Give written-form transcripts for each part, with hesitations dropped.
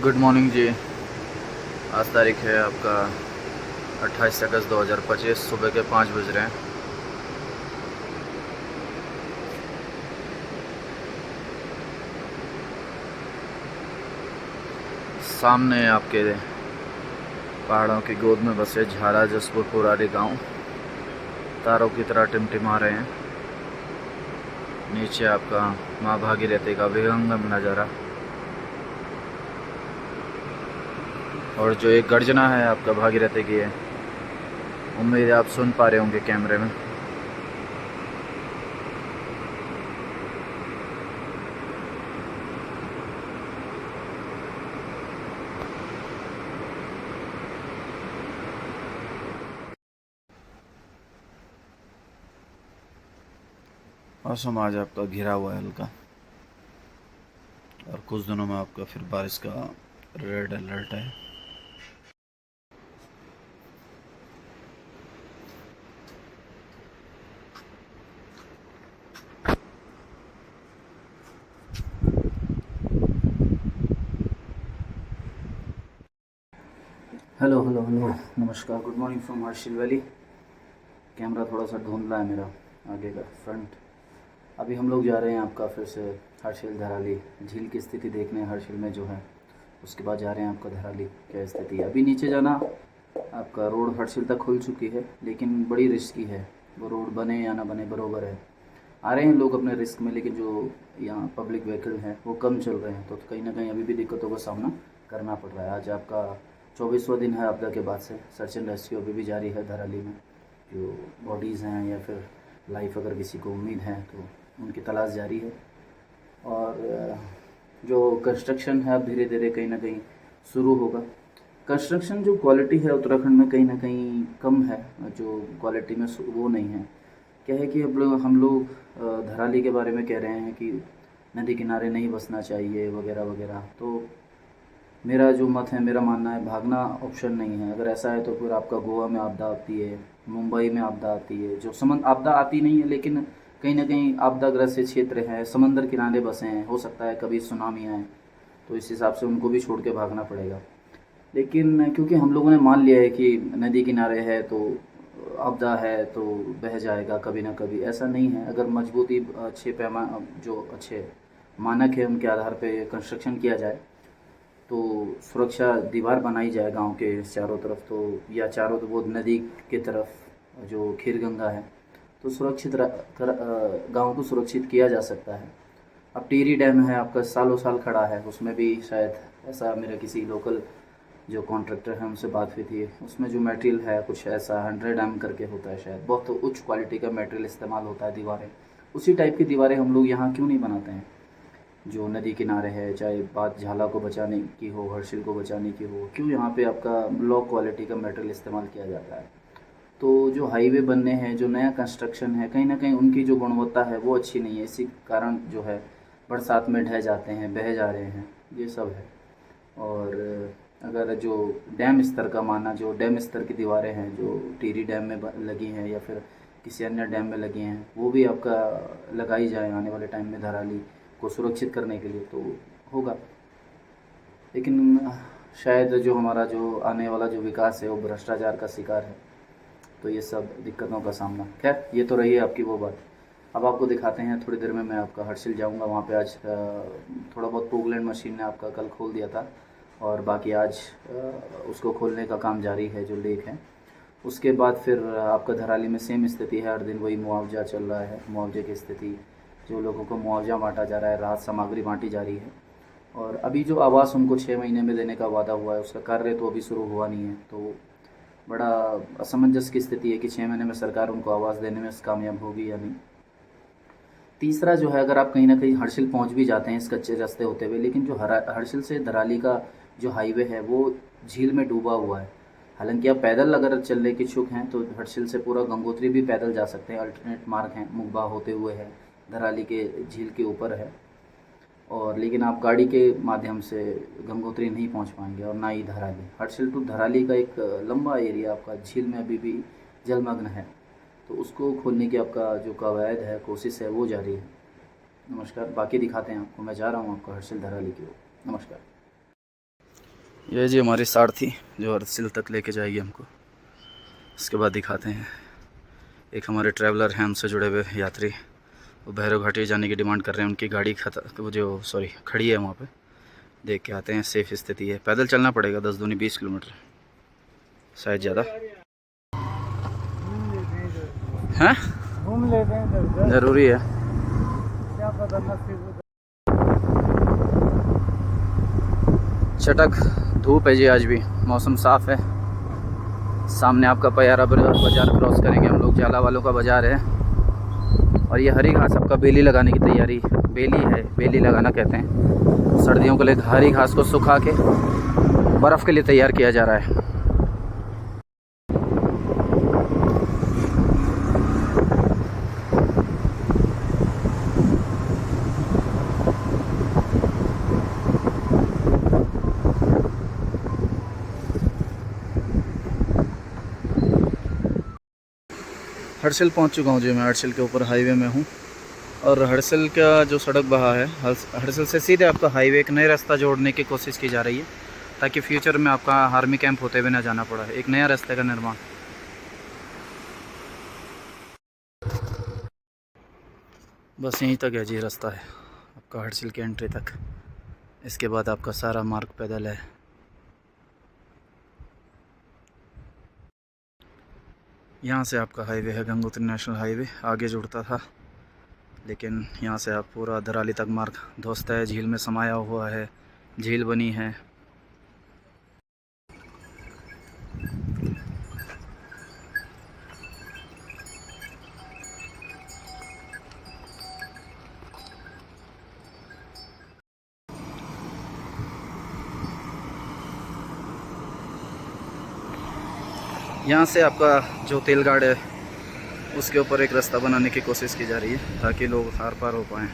Good morning जी। आज तारीख है आपका 28 अगस्त 2025। सुबह के 5 बज रहे हैं। सामने आपके पहाड़ों की गोद में बसे झारा जसपुर पुरारी गांव तारों की तरह टिमटिमा रहे हैं। नीचे आपका माँ भागीरथी का विहंगम नज़ारा और जो एक गर्जना है आपका भागीरथी की है, उम्मीद है आप सुन पा रहे होंगे कैमरे में। मौसम आज आपका घिरा हुआ है हल्का, और कुछ दिनों में आपका फिर बारिश का रेड अलर्ट है। हेलो हेलो हेलो, नमस्कार, good morning from Harsil valley. Camera थोड़ा सा धुंधला है मेरा आगे का फ्रंट। अभी हम लोग जा रहे हैं आपका फिर से हर्षिल धराली झील की स्थिति देखने। हर्षिल में जो है उसके बाद जा रहे हैं आपका धराली क्या स्थिति है। अभी नीचे जाना आपका रोड हर्षिल तक खुल चुकी है, लेकिन बड़ी रिस्की है। वो रोड बने या ना बने बरोबर है। आ रहे हैं लोग अपने रिस्क में, लेकिन जो यहाँ पब्लिक व्हीकल हैं वो कम चल रहे हैं, तो कहीं ना कहीं अभी भी दिक्कतों का सामना करना पड़ रहा है। आज आपका 24वां दिन है आपदा के बाद से। सर्च एंड रेस्क्यू अभी भी जारी है धराली में। जो बॉडीज़ हैं या फिर लाइफ अगर किसी को उम्मीद है तो उनकी तलाश जारी है। और जो कंस्ट्रक्शन है अब धीरे धीरे कहीं ना कहीं शुरू होगा। कंस्ट्रक्शन जो क्वालिटी है उत्तराखंड में कहीं ना कहीं कम है, जो क्वालिटी में वो नहीं है। क्या है कि अब हम लोग धराली के बारे में कह रहे हैं कि नदी किनारे नहीं बसना चाहिए वगैरह वगैरह। तो मेरा जो मत है, मेरा मानना है भागना ऑप्शन नहीं है। अगर ऐसा है तो फिर आपका गोवा में आपदा आती है, मुंबई में आपदा आती है। जो समन आपदा आती नहीं है, लेकिन कहीं ना कहीं आपदाग्रस्त क्षेत्र है, समंदर किनारे बसे हैं, हो सकता है कभी सुनामी आए, तो इस हिसाब से उनको भी छोड़ के भागना पड़ेगा। लेकिन क्योंकि हम लोगों ने मान लिया है कि नदी किनारे है तो आपदा है तो बह जाएगा कभी ना कभी, ऐसा नहीं है। अगर मजबूती अच्छे जो अच्छे मानक है उनके आधार पे कंस्ट्रक्शन किया जाए, तो सुरक्षा दीवार बनाई जाए गांव के चारों तरफ, तो या चारों तो वो नदी के तरफ जो खीरगंगा है, तो सुरक्षित गांव को सुरक्षित किया जा सकता है। अब टिहरी डैम है आपका, सालों साल खड़ा है, उसमें भी शायद ऐसा मेरे किसी लोकल जो कॉन्ट्रैक्टर हैं उनसे बात हुई थी, उसमें जो मटेरियल है कुछ ऐसा 100 एम करके होता है, शायद बहुत तो उच्च क्वालिटी का मटेरियल इस्तेमाल होता है दीवारें। उसी टाइप की दीवारें हम लोग यहाँ क्यों नहीं बनाते हैं जो नदी किनारे है। चाहे बात झाला को बचाने की हो, हर्षिल को बचाने की हो, क्यों यहाँ पे आपका लो क्वालिटी का मटेरियल इस्तेमाल किया जाता है। तो जो हाईवे बनने हैं, जो नया कंस्ट्रक्शन है, कहीं ना कहीं उनकी जो गुणवत्ता है वो अच्छी नहीं है। इसी कारण जो है बरसात में ढह जाते हैं, बह जा रहे हैं, ये सब है। और अगर जो डैम स्तर का माना, जो डैम स्तर की दीवारें हैं जो टिहरी डैम में लगी हैं या फिर किसी अन्य डैम में लगी हैं, वो भी आपका लगाई जाए आने वाले टाइम में धराली को सुरक्षित करने के लिए, तो होगा। लेकिन शायद जो हमारा जो आने वाला जो विकास है वो भ्रष्टाचार का शिकार है, तो ये सब दिक्कतों का सामना। खैर, ये तो रही है आपकी वो बात। अब आपको दिखाते हैं, थोड़ी देर में मैं आपका हर्षिल जाऊंगा। वहाँ पे आज थोड़ा बहुत पोगलैंड मशीन ने आपका कल खोल दिया था, और बाकी आज उसको खोलने का काम जारी है जो लेक है। उसके बाद फिर आपका धराली में सेम स्थिति है, हर दिन वही मुआवजा चल रहा है, मुआवजे की स्थिति। जो लोगों को मुआवजा बांटा जा रहा है, राहत सामग्री बांटी जा रही है। और अभी जो आवास उनको 6 महीने में देने का वादा हुआ है, उसका कार्य तो अभी शुरू हुआ नहीं है। तो बड़ा असमंजस की स्थिति है कि 6 महीने में सरकार उनको आवास देने में कामयाब होगी या नहीं। तीसरा जो है, अगर आप कहीं ना कहीं हर्षिल पहुंच भी जाते हैं इस कच्चे रास्ते होते हुए, लेकिन जो हर्षिल से धराली का जो हाईवे है वो झील में डूबा हुआ है। हालांकि आप पैदल अगर चलने के इच्छुक हैं तो हर्षिल से पूरा गंगोत्री भी पैदल जा सकते हैं, अल्टरनेट मार्ग हैं, मुगबा होते हुए है, धराली के झील के ऊपर है। और लेकिन आप गाड़ी के माध्यम से गंगोत्री नहीं पहुंच पाएंगे, और ना ही धराली। हर्षिल टू धराली का एक लंबा एरिया आपका झील में अभी भी जलमग्न है, तो उसको खोलने की आपका जो कवायद है, कोशिश है, वो जारी है। नमस्कार, बाकी दिखाते हैं आपको। मैं जा रहा हूँ आपको हर्षिल धराली की ओर। नमस्कार। ये जी हमारी सारथी जो हरसिल तक लेके जाएगी हमको। इसके बाद दिखाते हैं एक हमारे ट्रैवलर हैं हमसे जुड़े हुए यात्री, वो भैरव घाटी जाने की डिमांड कर रहे हैं। उनकी गाड़ी खड़ी है वहाँ पे, देख के आते हैं। सेफ़ स्थिति है, पैदल चलना पड़ेगा 10 दूनी 20 किलोमीटर शायद ज़्यादा है। घूम लेते हैं, ज़रूरी है। क्या पता चटक धूप है जी, आज भी मौसम साफ़ है। सामने आपका पयारा बाज़ार क्रॉस करेंगे हम लोग, जाला वालों का बाज़ार है। और ये हरी घास आपका बेली लगाने की तैयारी, बेली लगाना कहते हैं। सर्दियों के लिए हरी घास को सुखा के बर्फ़ के लिए तैयार किया जा रहा है। हरसिल पहुंच चुका हूं जी मैं। हरसिल के ऊपर हाईवे में हूं और हरसिल का जो सड़क बहा है, हरसिल से सीधे आपका हाईवे एक नया रास्ता जोड़ने की कोशिश की जा रही है, ताकि फ्यूचर में आपका आर्मी कैंप होते हुए ना जाना पड़ा। एक नया रास्ते का निर्माण। बस यहीं तक है जी रास्ता है आपका हरसिल की एंट्री तक। इसके बाद आपका सारा मार्ग पैदल है। यहाँ से आपका हाईवे है गंगोत्री नेशनल हाईवे, आगे जुड़ता था, लेकिन यहाँ से आप पूरा धराली तक मार्ग ध्वस्त है, झील में समाया हुआ है, झील बनी है। यहाँ से आपका जो तेल गाड़ है उसके ऊपर एक रास्ता बनाने की कोशिश की जा रही है, ताकि लोग आर पार हो पाएँ।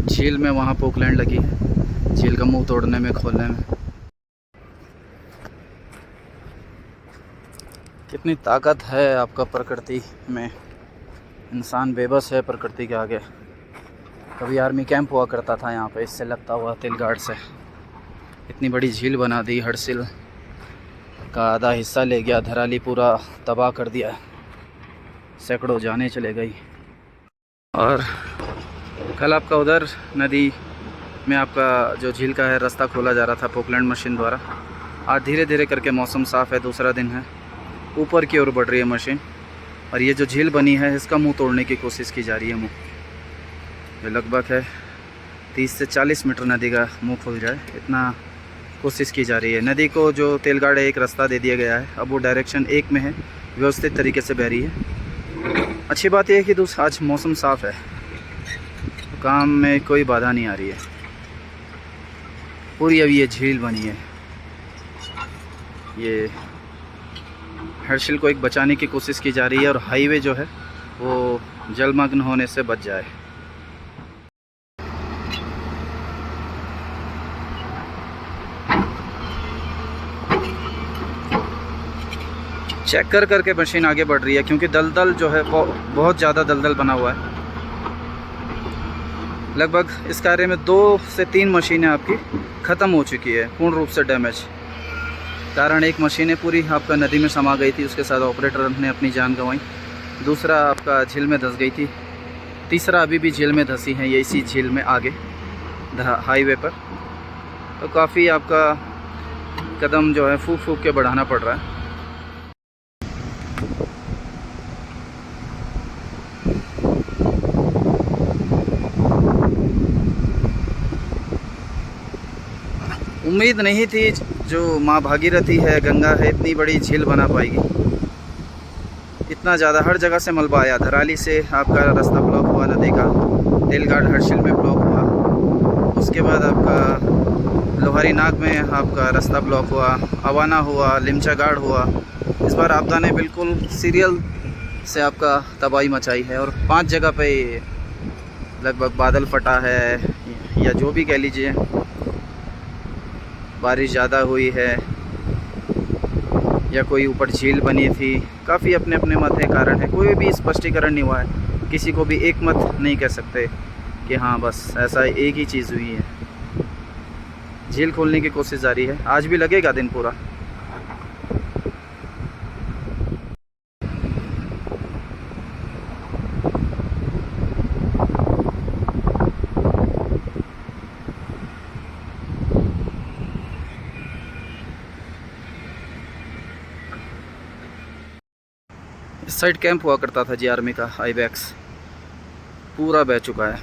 झील में वहाँ पोकलैंड लगी है, झील का मुंह तोड़ने में, खोलने में। कितनी ताकत है आपका प्रकृति में, इंसान बेबस है प्रकृति के आगे। कभी आर्मी कैंप हुआ करता था यहाँ पे, इससे लगता हुआ तेलगाड़ से। इतनी बड़ी झील बना दी, हरसिल का आधा हिस्सा ले गया, धराली पूरा तबाह कर दिया, सैकड़ों जाने चले गई। और कल आपका उधर नदी में आपका जो झील का है रास्ता खोला जा रहा था पोकलैंड मशीन द्वारा। आज धीरे धीरे करके मौसम साफ़ है, दूसरा दिन है, ऊपर की ओर बढ़ रही है मशीन। और ये जो झील बनी है इसका मुंह तोड़ने की कोशिश की जा रही है। मुंह जो लगभग है 30 से 40 मीटर नदी का मुंह खुल जाए, इतना कोशिश की जा रही है। नदी को जो तेलगाड़ है एक रास्ता दे दिया गया है, अब वो डायरेक्शन एक में है, व्यवस्थित तरीके से बह रही है। अच्छी बात यह है कि आज मौसम साफ़ है, काम में कोई बाधा नहीं आ रही है। पूरी अभी ये झील बनी है, ये हरसिल को एक बचाने की कोशिश की जा रही है, और हाईवे जो है वो जलमग्न होने से बच जाए। चेक कर करके मशीन आगे बढ़ रही है, क्योंकि दलदल जो है बहुत ज़्यादा दलदल बना हुआ है। लगभग इस कार्य में 2 से 3 मशीनें आपकी ख़त्म हो चुकी है, पूर्ण रूप से डैमेज। कारण एक मशीनें पूरी आपका नदी में समा गई थी, उसके साथ ऑपरेटर ने अपनी जान गंवाई। दूसरा आपका झील में धंस गई थी। तीसरा अभी भी झील में धंसी है, ये इसी झील में आगे हाईवे पर। तो काफ़ी आपका कदम जो है फूक फूक के बढ़ाना पड़ रहा है। उम्मीद नहीं थी जो माँ भागीरथी है, गंगा है, इतनी बड़ी झील बना पाएगी। इतना ज़्यादा हर जगह से मलबा आया। धराली से आपका रास्ता ब्लॉक हुआ नदी का, तेलगाड़ हरसिल में ब्लॉक हुआ, उसके बाद आपका लोहारी नाग में आपका रास्ता ब्लॉक हुआ, अवाना हुआ, लिमचागाड़ हुआ। इस बार आपदा ने बिल्कुल सीरियल से आपका तबाही मचाई है, और 5 जगह पे लगभग बादल फटा है, या जो भी कह लीजिए, बारिश ज़्यादा हुई है। या कोई ऊपर झील बनी थी। काफ़ी अपने अपने मत है, कारण है, कोई भी स्पष्टीकरण नहीं हुआ है। किसी को भी एक मत नहीं कह सकते कि हाँ बस ऐसा एक ही चीज़ हुई है। झील खोलने की कोशिश जारी है, आज भी लगेगा दिन पूरा। इस साइड कैंप हुआ करता था जी आर्मी का, आईबैक्स पूरा बह चुका है।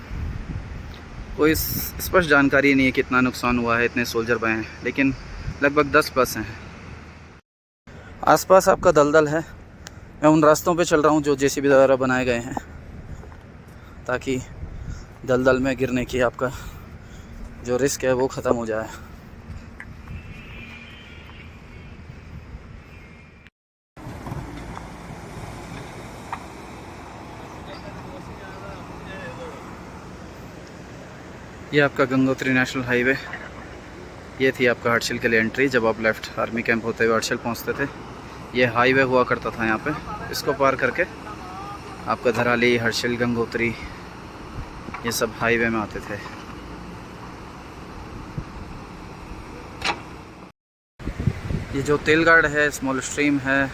कोई स्पष्ट जानकारी नहीं है कितना नुकसान हुआ है, इतने सोल्जर बहे हैं, लेकिन लगभग 10 बस हैं। आसपास आपका दलदल है। मैं उन रास्तों पे चल रहा हूँ जो जेसीबी द्वारा बनाए गए हैं, ताकि दलदल में गिरने की आपका जो रिस्क है वो ख़त्म हो जाए। ये आपका गंगोत्री नेशनल हाईवे, ये थी आपका हर्षिल के लिए एंट्री। जब आप लेफ़्ट आर्मी कैंप होते हुए हर्षिल पहुंचते थे, ये हाईवे हुआ करता था यहाँ पे। इसको पार करके आपका धराली, हर्षिल, गंगोत्री, ये सब हाईवे में आते थे। ये जो तेलगाड़ है, स्मॉल स्ट्रीम है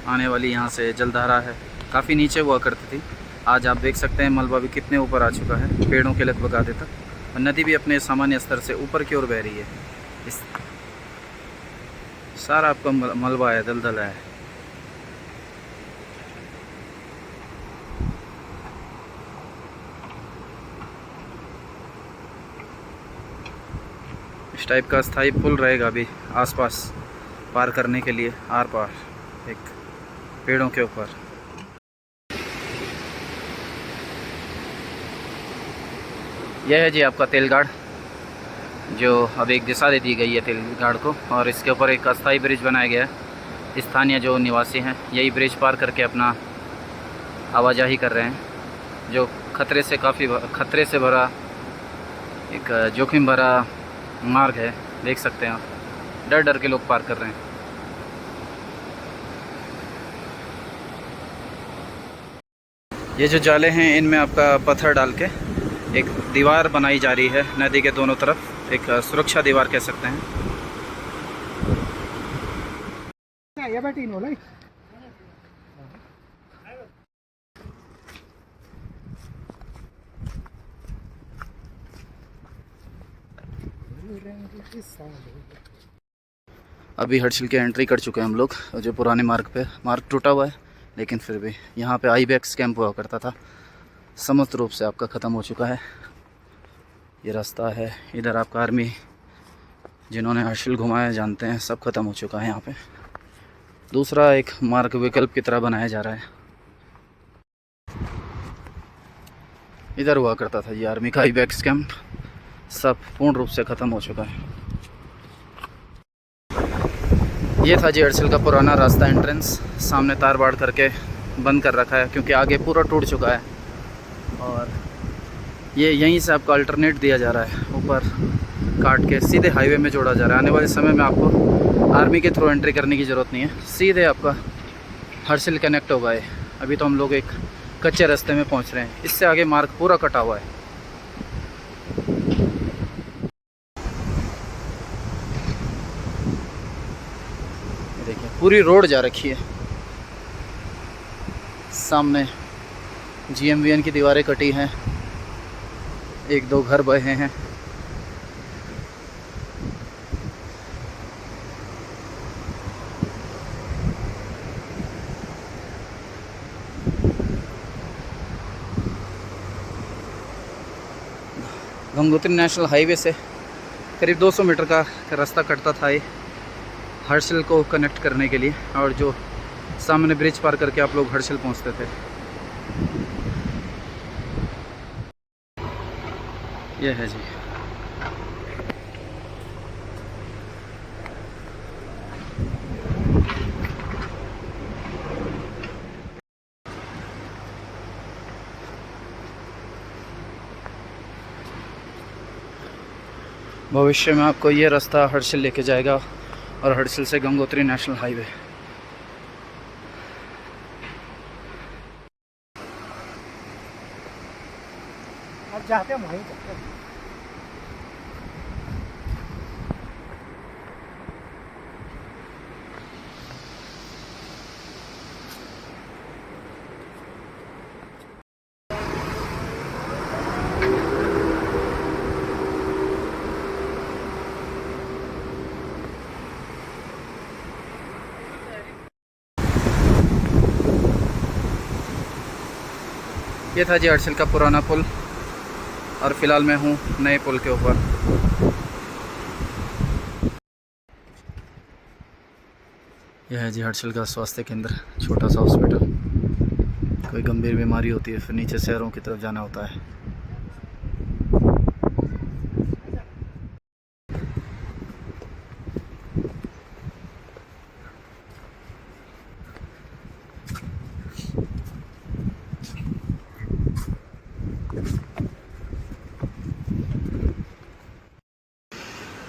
आने वाली, यहाँ से जलधारा है, काफ़ी नीचे हुआ करती थी। आज आप देख सकते हैं मलबा भी कितने ऊपर आ चुका है, पेड़ों के लगभग आधे तक, और नदी भी अपने सामान्य स्तर से ऊपर की ओर बह रही है। इस सारा आपका मलबा है, दलदल है। इस टाइप का स्थायी पुल रहेगा अभी आसपास पार करने के लिए, आर पार एक पेड़ों के ऊपर। यह है जी आपका तेलगाड़, जो अब एक दिशा दे दी गई है तेलगाड़ को, और इसके ऊपर एक अस्थायी ब्रिज बनाया गया है। स्थानीय जो निवासी हैं यही ब्रिज पार करके अपना आवाजाही कर रहे हैं, जो खतरे से काफ़ी खतरे से भरा एक जोखिम भरा मार्ग है। देख सकते हैं आप, डर डर के लोग पार कर रहे हैं। ये जो जाले हैं, इनमें आपका पत्थर डाल के एक दीवार बनाई जा रही है नदी के दोनों तरफ, एक सुरक्षा दीवार कह सकते हैं। अभी हर्षिल के एंट्री कर चुके हैं हम लोग। जो पुराने मार्ग पे, मार्ग टूटा हुआ है लेकिन फिर भी यहाँ पे आईबैक्स कैंप हुआ करता था, समस्त रूप से आपका ख़त्म हो चुका है। ये रास्ता है, इधर आपका आर्मी जिन्होंने हर्षिल घुमाया जानते हैं, सब ख़त्म हो चुका है यहाँ पे। दूसरा एक मार्ग विकल्प की तरह बनाया जा रहा है। इधर हुआ करता था ये आर्मी का आईबैक्स कैंप, सब पूर्ण रूप से ख़त्म हो चुका है। ये था जी हर्षिल का पुराना रास्ता, एंट्रेंस। सामने तार बाड़ करके बंद कर रखा है क्योंकि आगे पूरा टूट चुका है, और ये यहीं से आपको अल्टरनेट दिया जा रहा है, ऊपर काट के सीधे हाईवे में जोड़ा जा रहा है। आने वाले समय में आपको आर्मी के थ्रू एंट्री करने की ज़रूरत नहीं है, सीधे आपका हर्षिल कनेक्ट होगा। ये अभी तो हम लोग एक कच्चे रास्ते में पहुंच रहे हैं, इससे आगे मार्ग पूरा कटा हुआ है। देखिए पूरी रोड जा रखी है, सामने GMVN की दीवारें कटी हैं, एक दो घर बहे हैं। गंगोत्री नेशनल हाईवे से करीब 200 मीटर का रास्ता कटता था ये हर्षिल को कनेक्ट करने के लिए, और जो सामने ब्रिज पार करके आप लोग हर्षिल पहुंचते थे। यह है जी भविष्य में आपको ये रास्ता हर्षिल लेके जाएगा, और हर्षिल से गंगोत्री नेशनल हाईवे चाहते हैं हम वहीं जाते हैं। ये था जी हर्षिल का पुराना पुल और फिलहाल मैं हूँ नए पुल के ऊपर। यह है जी हर्षिल का स्वास्थ्य केंद्र, छोटा सा हॉस्पिटल। कोई गंभीर बीमारी होती है फिर नीचे शहरों की तरफ जाना होता है।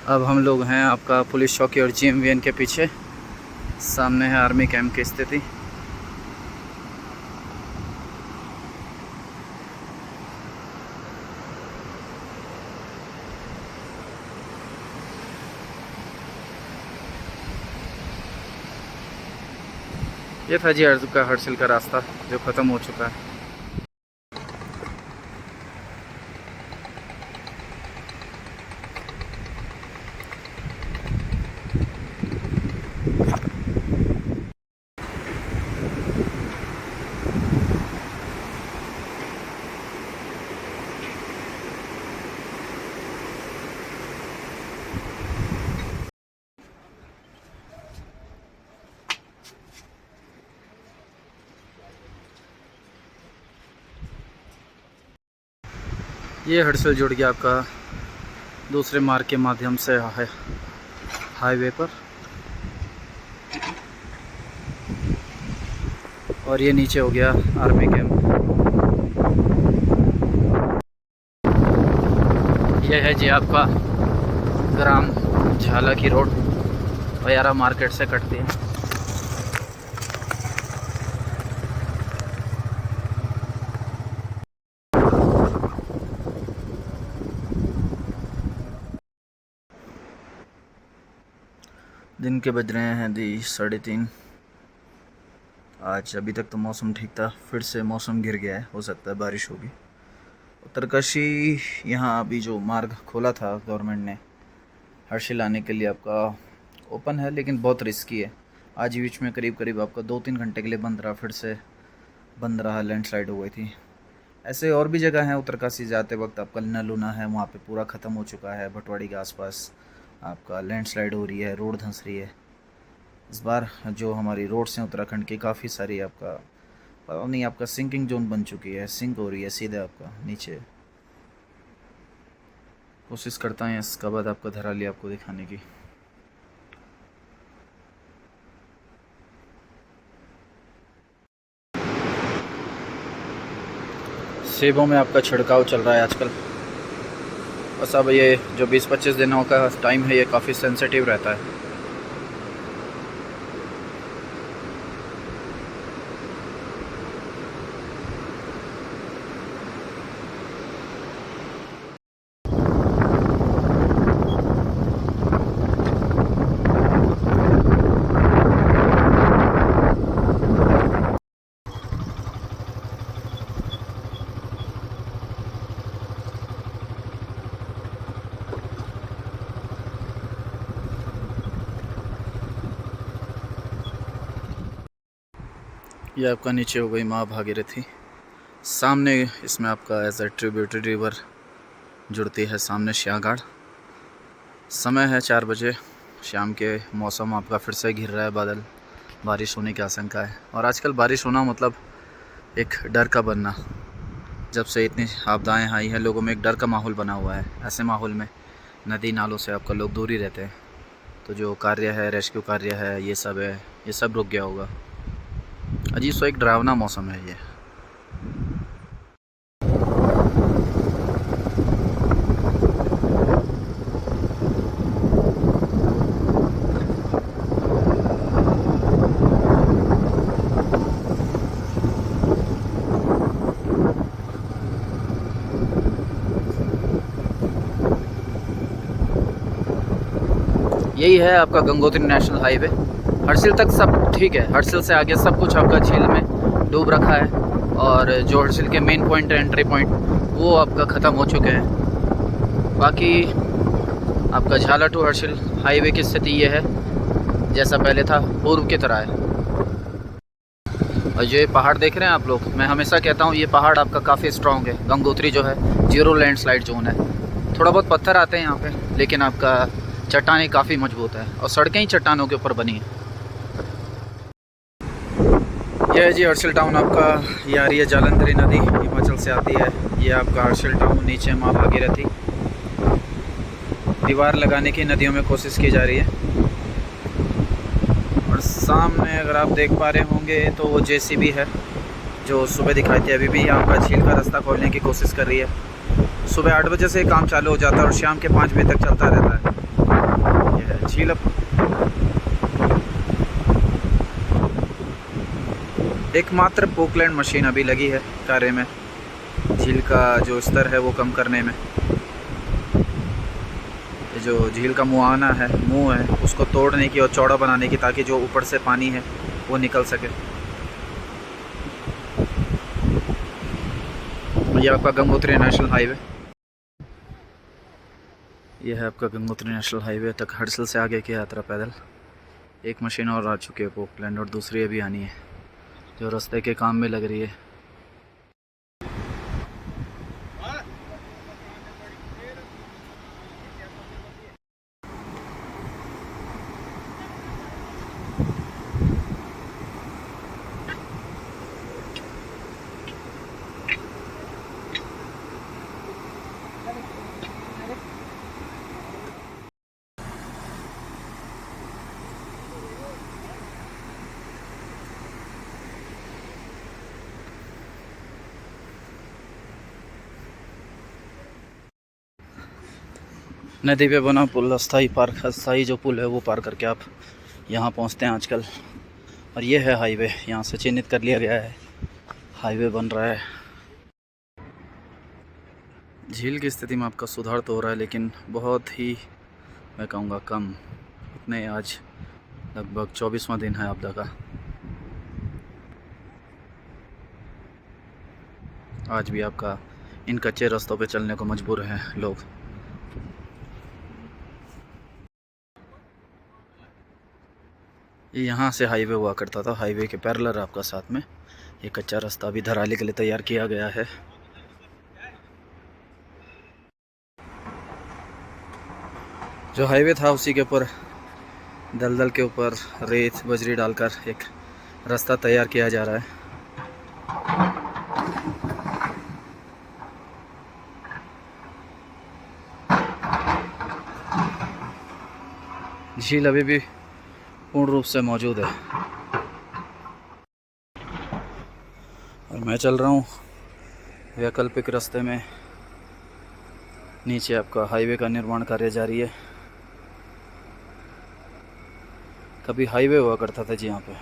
अब हम लोग हैं आपका पुलिस चौकी और GMVN के पीछे। सामने है आर्मी कैंप की स्थिति। ये था जी हर्षिल का रास्ता जो ख़त्म हो चुका है। ये हर्षिल जुड़ गया आपका दूसरे मार्ग के माध्यम से है हाईवे पर। और ये नीचे हो गया आर्मी कैंप। यह है जी आपका ग्राम झाला की रोड बयारा मार्केट से कटती है। दिन के बज रहे हैं दी 3:30। आज अभी तक तो मौसम ठीक था, फिर से मौसम गिर गया है, हो सकता है बारिश होगी। उत्तरकाशी यहाँ अभी जो मार्ग खोला था गवर्नमेंट ने हर्षिल आने के लिए आपका ओपन है, लेकिन बहुत रिस्की है। आज बीच में करीब आपका 2-3 घंटे के लिए बंद रहा, फिर से बंद रहा, लैंडस्लाइड हो गई थी। ऐसे और भी जगह हैं उत्तरकाशी जाते वक्त, आपका नलूना है, वहाँ पे पूरा ख़त्म हो चुका है। भटवाड़ी के आसपास आपका लैंडस्लाइड हो रही है, रोड धंस रही है। इस बार जो हमारी रोड्स हैं उत्तराखंड की काफ़ी सारी आपका पता नहीं आपका सिंकिंग जोन बन चुकी है, सिंक हो रही है सीधे आपका नीचे। कोशिश करता है इसका बाद आपको धराली आपको दिखाने की। सेबों में आपका छिड़काव चल रहा है आजकल। बस अब ये जो 20-25 दिनों का टाइम है ये काफ़ी सेंसिटिव रहता है। ये आपका नीचे हो गई माँ भागीरथी। सामने इसमें आपका एज ए ट्रिब्यूटरी रिवर जुड़ती है, सामने शाहगढ़। समय है 4 बजे शाम के। मौसम आपका फिर से घिर रहा है, बादल, बारिश होने की आशंका है। और आजकल बारिश होना मतलब एक डर का बनना। जब से इतनी आपदाएं आई हैं, लोगों में एक डर का माहौल बना हुआ है। ऐसे माहौल में नदी नालों से आपका लोग दूर ही रहते हैं, तो जो कार्य है, रेस्क्यू कार्य है, ये सब है, ये सब रुक गया होगा। अजीब सा एक डरावना मौसम है ये। यही है आपका गंगोत्री नेशनल हाईवे। हर्षिल तक सब ठीक है, हर्षिल से आगे सब कुछ आपका झील में डूब रखा है, और जो हर्षिल के मेन पॉइंट है, एंट्री पॉइंट, वो आपका ख़त्म हो चुके हैं। बाकी आपका झाला टू हर्षिल हाईवे की स्थिति ये है, जैसा पहले था पूर्व की तरह है। और ये पहाड़ देख रहे हैं आप लोग, मैं हमेशा कहता हूँ ये पहाड़ आपका काफ़ी स्ट्रॉन्ग है। गंगोत्री जो है 0 लैंडस्लाइड जोन है। थोड़ा बहुत पत्थर आते हैं यहाँ पे, लेकिन आपका चट्टानें काफ़ी मजबूत है, और सड़कें ही चट्टानों के ऊपर बनी हैं। यह है जी हर्षिल टाउन आपका। ये आ रही है जालंधरी नदी, हिमाचल से आती है। ये आपका हर्षिल टाउन, नीचे माँ भागीरथी। दीवार लगाने की नदियों में कोशिश की जा रही है। और सामने अगर आप देख पा रहे होंगे तो वो जेसीबी है जो सुबह दिखाई थी। अभी भी आपका झील का रास्ता खोलने की कोशिश कर रही है। सुबह 8 बजे से काम चालू हो जाता है और शाम के 5 बजे तक चलता रहता है। यह है झील। एकमात्र पोकलैंड मशीन अभी लगी है कार्य में, झील का जो स्तर है वो कम करने में। ये जो झील का मुहाना है, मुंह है, उसको तोड़ने की और चौड़ा बनाने की, ताकि जो ऊपर से पानी है वो निकल सके। ये आपका गंगोत्री नेशनल हाईवे। यह है आपका गंगोत्री नेशनल हाईवे तक हर्षिल से आगे की यात्रा पैदल। एक मशीन और आ चुकी है पोकलैंड, और दूसरी अभी आनी है जो रास्ते के काम में लग रही है। नदी पे बना पुल, अस्थाई जो पुल है वो पार करके आप यहाँ पहुँचते हैं आजकल। और ये है हाईवे, यहाँ से चिन्हित कर लिया गया है, हाईवे बन रहा है। झील की स्थिति में आपका सुधार तो हो रहा है, लेकिन बहुत ही, मैं कहूँगा, कम। इतने आज लगभग 24वां दिन है आपदा का। आज भी आपका इन कच्चे रास्तों पे चलने को मजबूर हैं लोग। ये यहाँ से हाईवे हुआ करता था, हाईवे के पैरेलल आपका साथ में ये कच्चा रास्ता अभी धराली के लिए तैयार किया गया है। जो हाईवे था उसी के ऊपर दलदल के ऊपर रेत बजरी डालकर एक रास्ता तैयार किया जा रहा है। झील अभी भी पूर्ण रूप से मौजूद है, और मैं चल रहा हूँ वैकल्पिक रास्ते में। नीचे आपका हाईवे का निर्माण कार्य जारी है। कभी हाईवे हुआ करता था जी यहाँ पे,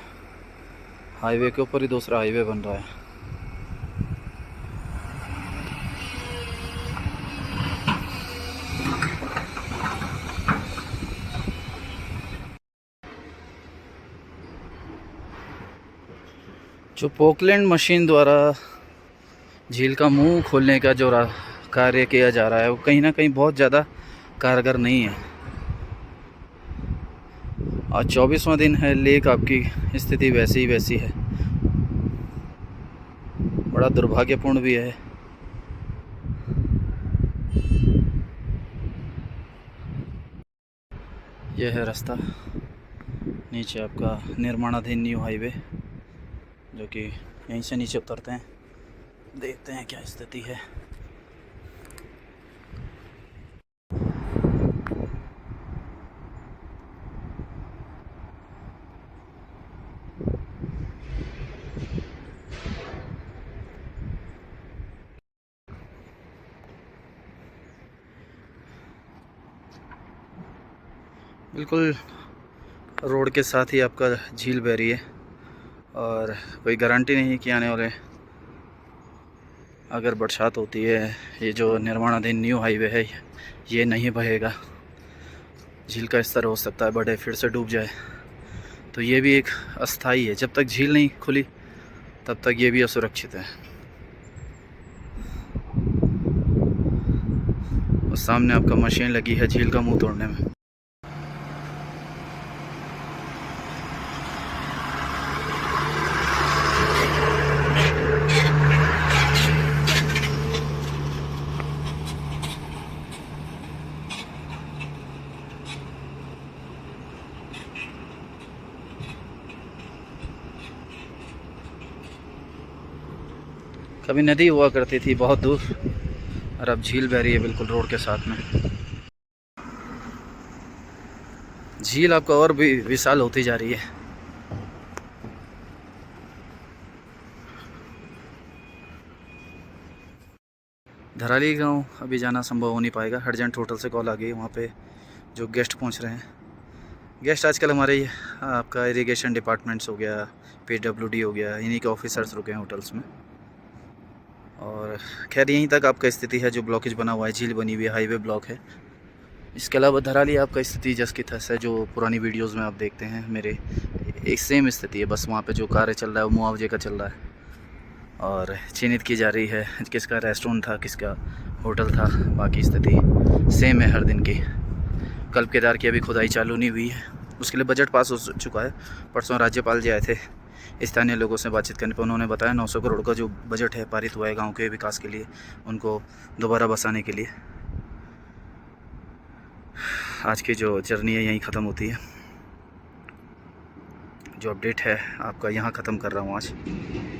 हाईवे के ऊपर ही दूसरा हाईवे बन रहा है। जो पोकलैंड मशीन द्वारा झील का मुंह खोलने का जो कार्य किया जा रहा है वो कहीं ना कहीं बहुत ज़्यादा कारगर नहीं है। आज 24वां दिन है, लेक आपकी स्थिति वैसी ही वैसी है। बड़ा दुर्भाग्यपूर्ण भी है। यह है रास्ता, नीचे आपका निर्माणाधीन न्यू हाईवे, जो कि यहीं से नीचे उतरते हैं, देखते हैं क्या स्थिति है। बिल्कुल रोड के साथ ही आपका झील बह रही है, और कोई गारंटी नहीं कि आने वाले अगर बरसात होती है, ये जो निर्माणाधीन न्यू हाईवे है ये नहीं बहेगा। झील का स्तर हो सकता है बढ़े, फिर से डूब जाए। तो ये भी एक अस्थाई है, जब तक झील नहीं खुली तब तक ये भी असुरक्षित है। और सामने आपका मशीन लगी है झील का मुंह तोड़ने में। कभी नदी हुआ करती थी बहुत दूर, और अब झील बह रही है बिल्कुल रोड के साथ में। झील आपका और भी विशाल होती जा रही है। धराली गांव अभी जाना संभव हो नहीं पाएगा, हरजंट होटल से कॉल आ गई, वहाँ पे जो गेस्ट पहुँच रहे हैं। गेस्ट आजकल हमारे आपका इरिगेशन डिपार्टमेंट्स हो गया, PWD हो गया, इन्हीं के ऑफिसर्स रुके हैं होटल्स में। और खैर यहीं तक आपका स्थिति है, जो ब्लॉकेज बना हुआ है, झील बनी हुई है, हाईवे ब्लॉक है। इसके अलावा धराली आपका स्थिति जस की तस है, जो पुरानी वीडियोस में आप देखते हैं मेरे, एक सेम स्थिति है। बस वहाँ पे जो कार्य चल रहा है वो मुआवजे का चल रहा है, और चिन्हित की जा रही है किसका रेस्टोरेंट था, किसका होटल था। बाकी स्थिति सेम है हर दिन की। कल्प केदार की अभी खुदाई चालू नहीं हुई है, उसके लिए बजट पास हो चुका है। परसों राज्यपाल जी आए थे, स्थानीय लोगों से बातचीत करने पर उन्होंने बताया 900 करोड़ का जो बजट है पारित हुआ है गांव के विकास के लिए, उनको दोबारा बसाने के लिए। आज की जो जर्नी है यहीं ख़त्म होती है। जो अपडेट है आपका यहाँ ख़त्म कर रहा हूँ आज।